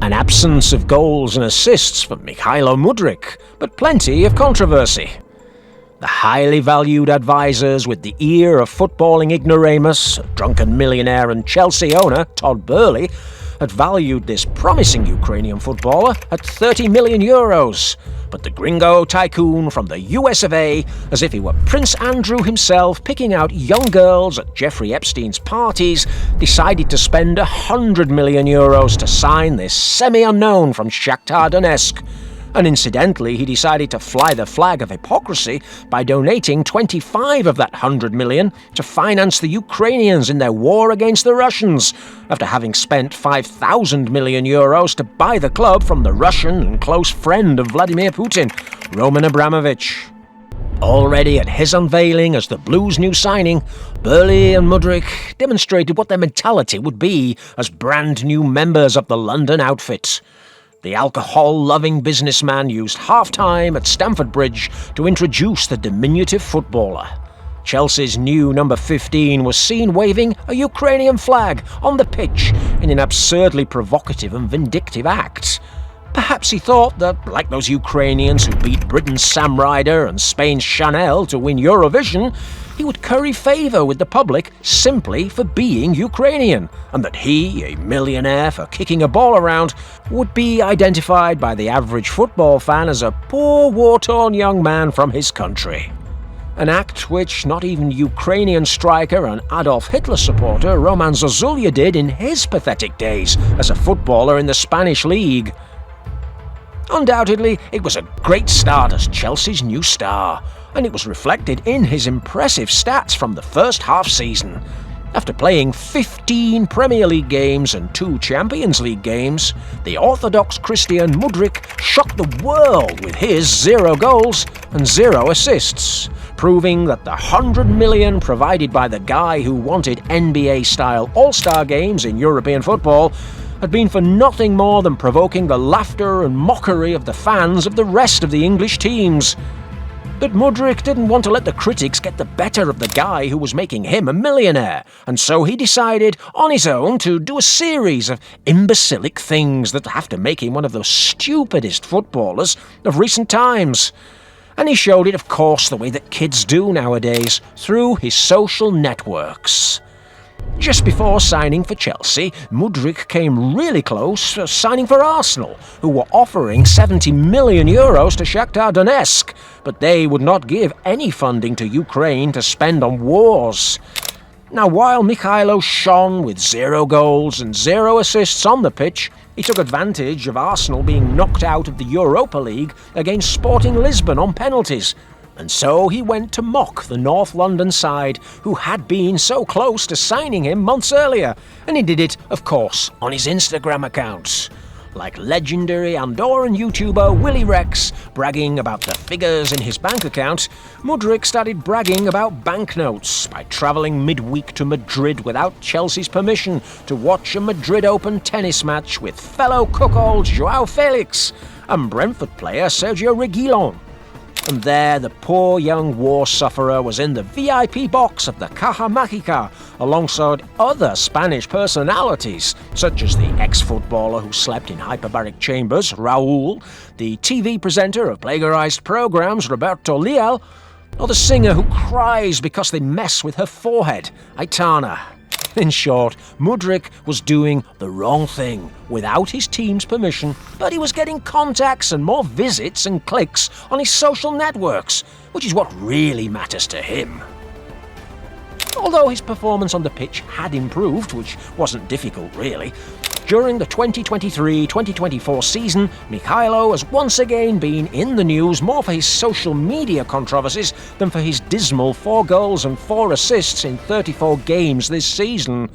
An absence of goals and assists for Mikhailo Mudryk, but plenty of controversy. The highly valued advisors with the ear of footballing ignoramus, a drunken millionaire and Chelsea owner Todd Boehly, had valued this promising Ukrainian footballer at €30 million, but the gringo tycoon from the US of A, as if he were Prince Andrew himself picking out young girls at Jeffrey Epstein's parties, decided to spend €100 million to sign this semi-unknown from Shakhtar Donetsk. And incidentally, he decided to fly the flag of hypocrisy by donating 25 of that €100 million to finance the Ukrainians in their war against the Russians, after having spent €5,000 million to buy the club from the Russian and close friend of Vladimir Putin, Roman Abramovich. Already at his unveiling as the Blues' new signing, Boehly and Mudryk demonstrated what their mentality would be as brand new members of the London outfit. The alcohol-loving businessman used half-time at Stamford Bridge to introduce the diminutive footballer. Chelsea's new number 15 was seen waving a Ukrainian flag on the pitch in an absurdly provocative and vindictive act. Perhaps he thought that, like those Ukrainians who beat Britain's Sam Ryder and Spain's Chanel to win Eurovision, he would curry favour with the public simply for being Ukrainian, and that he, a millionaire for kicking a ball around, would be identified by the average football fan as a poor war-torn young man from his country. An act which not even Ukrainian striker and Adolf Hitler supporter Roman Zozulya did in his pathetic days as a footballer in the Spanish League. Undoubtedly, it was a great start as Chelsea's new star, and it was reflected in his impressive stats from the first half-season. After playing 15 Premier League games and 2 Champions League games, the orthodox Christian Mudryk shocked the world with his 0 goals and 0 assists, proving that the €100 million provided by the guy who wanted NBA-style All-Star games in European football had been for nothing more than provoking the laughter and mockery of the fans of the rest of the English teams. But Mudryk didn't want to let the critics get the better of the guy who was making him a millionaire, and so he decided, on his own, to do a series of imbecilic things that have to make him one of the stupidest footballers of recent times. And he showed it, of course, the way that kids do nowadays, through his social networks. Just before signing for Chelsea, Mudryk came really close to signing for Arsenal, who were offering €70 million to Shakhtar Donetsk, but they would not give any funding to Ukraine to spend on wars. Now, while Mikhailo shone with 0 goals and 0 assists on the pitch, he took advantage of Arsenal being knocked out of the Europa League against Sporting Lisbon on penalties. And so he went to mock the North London side, who had been so close to signing him months earlier, and he did it, of course, on his Instagram account. Like legendary Andorran YouTuber Willy Rex bragging about the figures in his bank account, Mudryk started bragging about banknotes by travelling midweek to Madrid without Chelsea's permission to watch a Madrid Open tennis match with fellow cuckold João Felix and Brentford player Sergio Reguilón. And there, the poor young war sufferer was in the VIP box of the Caja Mágica, alongside other Spanish personalities, such as the ex-footballer who slept in hyperbaric chambers, Raúl, the TV presenter of plagiarized programs, Roberto Leal, or the singer who cries because they mess with her forehead, Aitana. In short, Mudryk was doing the wrong thing without his team's permission, but he was getting contacts and more visits and clicks on his social networks, which is what really matters to him. Although his performance on the pitch had improved, which wasn't difficult really, during the 2023-2024 season, Mikhailo has once again been in the news more for his social media controversies than for his dismal 4 goals and 4 assists in 34 games this season.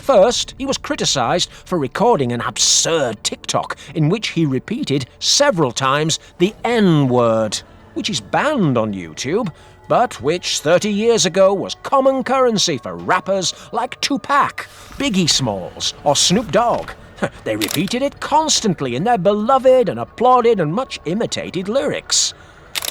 First, he was criticised for recording an absurd TikTok in which he repeated several times the N-word, which is banned on YouTube, but which 30 years ago was common currency for rappers like Tupac, Biggie Smalls, or Snoop Dogg. They repeated it constantly in their beloved and applauded and much imitated lyrics.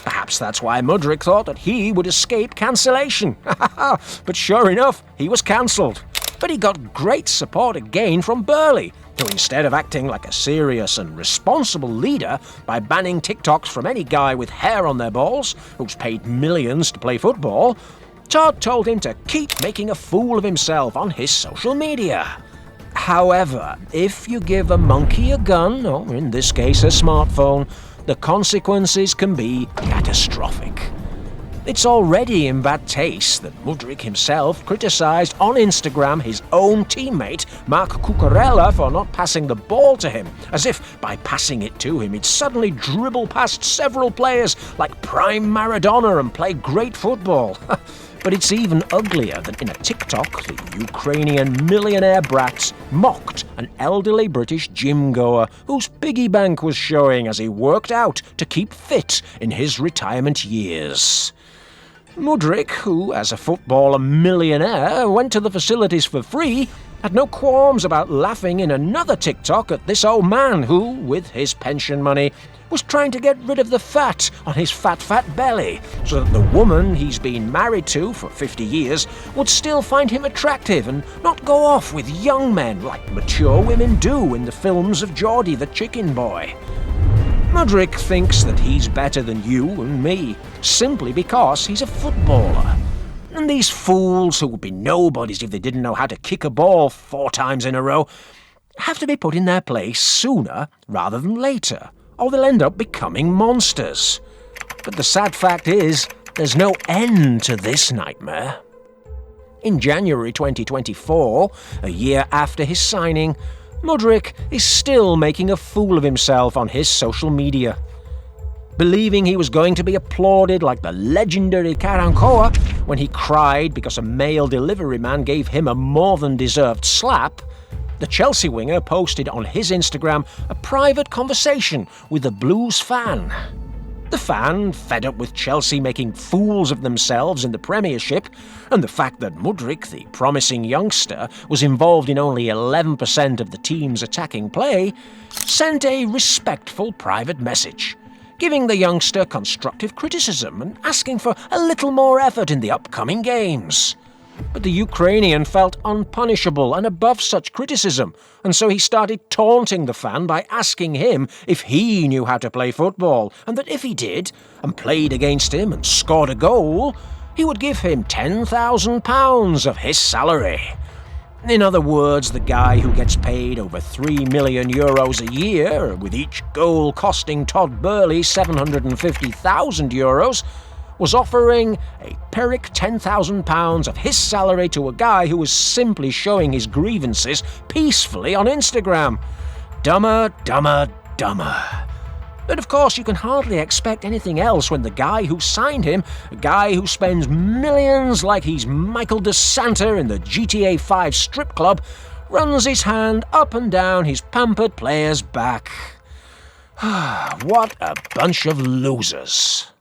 Perhaps that's why Mudryk thought that he would escape cancellation. But sure enough, he was cancelled. But he got great support again from Boehly, who instead of acting like a serious and responsible leader by banning TikToks from any guy with hair on their balls who's paid millions to play football, Todd told him to keep making a fool of himself on his social media. However, if you give a monkey a gun, or in this case a smartphone, the consequences can be catastrophic. It's already in bad taste that Mudryk himself criticised on Instagram his own teammate, Marc Cucurella, for not passing the ball to him, as if by passing it to him he'd suddenly dribble past several players like prime Maradona and play great football. But it's even uglier that in a TikTok, the Ukrainian millionaire brats mocked an elderly British gym goer whose piggy bank was showing as he worked out to keep fit in his retirement years. Mudryk, who, as a footballer millionaire, went to the facilities for free, had no qualms about laughing in another TikTok at this old man who, with his pension money, was trying to get rid of the fat on his fat belly so that the woman he's been married to for 50 years would still find him attractive and not go off with young men like mature women do in the films of Geordie the Chicken Boy. Mudryk thinks that he's better than you and me, simply because he's a footballer. And these fools, who would be nobodies if they didn't know how to kick a ball 4 times in a row, have to be put in their place sooner rather than later, or they'll end up becoming monsters. But the sad fact is, there's no end to this nightmare. In January 2024, a year after his signing, Mudryk is still making a fool of himself on his social media. Believing he was going to be applauded like the legendary Karankoa when he cried because a male delivery man gave him a more than deserved slap, the Chelsea winger posted on his Instagram a private conversation with a Blues fan. The fan, fed up with Chelsea making fools of themselves in the Premiership, and the fact that Mudryk, the promising youngster, was involved in only 11% of the team's attacking play, sent a respectful private message, giving the youngster constructive criticism and asking for a little more effort in the upcoming games. But the Ukrainian felt unpunishable and above such criticism, and so he started taunting the fan by asking him if he knew how to play football, and that if he did, and played against him and scored a goal, he would give him £10,000 of his salary. In other words, the guy who gets paid over €3 million a year, with each goal costing Todd Burley €750,000, was offering a Pyrrhic £10,000 of his salary to a guy who was simply showing his grievances peacefully on Instagram. Dumber, dumber, dumber. But of course you can hardly expect anything else when the guy who signed him, a guy who spends millions like he's Michael DeSanta in the GTA 5 strip club, runs his hand up and down his pampered player's back. What a bunch of losers.